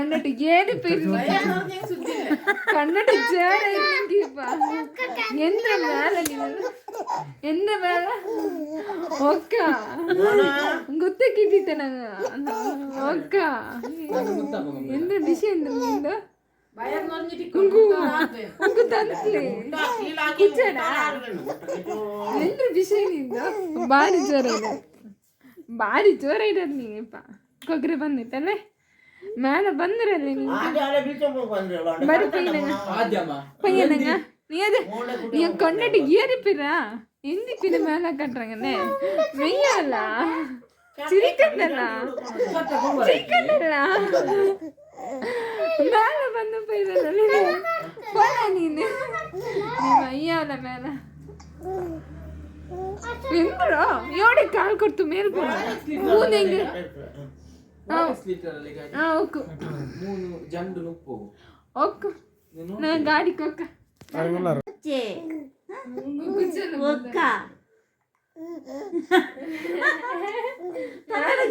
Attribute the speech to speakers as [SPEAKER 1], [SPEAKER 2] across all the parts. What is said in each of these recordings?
[SPEAKER 1] കണ്ടിട്ട് ഏത് കണ്ടിട്ട് എന്ത മേല എന്ത മേല ഒക്ക ಗೊತ್ತಕ್ಕಿದ್ದಿತ್ತೆ ನಂಗೆ ಒಕ್ಕ ಎಂತ ವಿಷಯ ಎಂತ ಉಂಗು ತಂದ್ಲಿ ಕುಚ್ಚಡ ಎಂತ ವಿಷಯ ನಿಂದ ಭಾರಿ ಜೋರ ಇರೋದು ನೀಪ್ಪ ಕೊಗ್ರೆ ಬಂದಿತ್ತಲ್ಲೇ ಮೇಲೆ ಬಂದ್ರಲ್ಲಿ ಬರೀ ಪಯ್ಯನಂಗ ನೀ ಕಣ್ಣಿಟ್ಟು ಏರಿಪಿರಾ ಎಂದಿಪ್ಪಿನ ಮೇಲೆ ಕಟ್ರಂಗನೆ ಮೆಯ್ಯಲ್ಲ ಚಿರಿಕಂದಲ್ಲ ಮೇಲೆ ಬಂದು ಪೈರಲ್ಲ ನೀನು ನಿಮ್ಮ ಅಯ್ಯಲ್ಲ ಮೇಲೆ ಎಂದ್ರೋ ಯೋಡೆ ಕಾಲು ಕೊಡ್ತು ಮೇಲ್ಕೊಂಡು ಮೂನೆ ಹಿಂಗೆ ಒಕ್ಕು ಒಕ್ಕು ನಾ ಗಾಡಿ ಕೊಕ್ಕ
[SPEAKER 2] ಒಕ್ಕ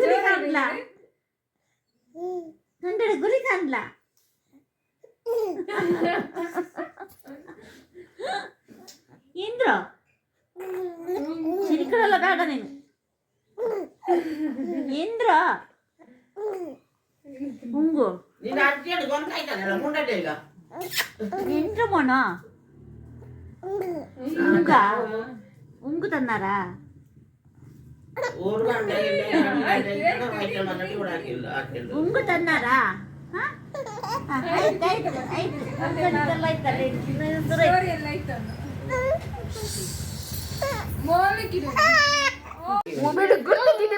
[SPEAKER 2] ಗುರಿ ಕಾಣ್ಲ ಗುರಿ ಕಾಣ್ಲ ಇಂದ್ರ ಸಿರಿಕಡಲ್ಲ ಬೇಡ ನೀನು ಇಂದ್ರ ಉಂಗು ಇಂದ್ರ ಮೋನ ಉಂಗು ತನ್ನಾರಾ ಉಂಗು ತನ್ನಾರಾ
[SPEAKER 1] ಮೊಬೈಲ್ ಗೊತ್ತಿದೆ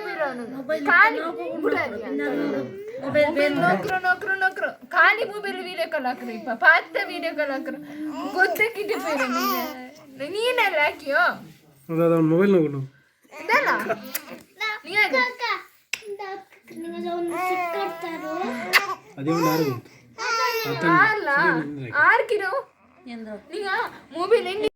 [SPEAKER 1] ನೌಕರು ಖಾಲಿ ಮೊಬೈಲ್ ವಿಡಿಯೋ ಕಾಲ್ ಹಾಕ್ರು ಇಪ್ಪ ಪಾತ ವಿಡಿಯೋ ಕಾಲ್ ಹಾಕ್ರು ಗೊತ್ತಕ್ಕಿದೆ ಬೇರೆ ನೀನೆಲ್ಲ ಹಾಕಿಯೋ
[SPEAKER 3] ಮೊಬೈಲ್ ನೋಡು
[SPEAKER 1] ಇದಲ್ಲ ಆರ್ಕಿರೋ ನೀಗ ಮೊಬೈಲ್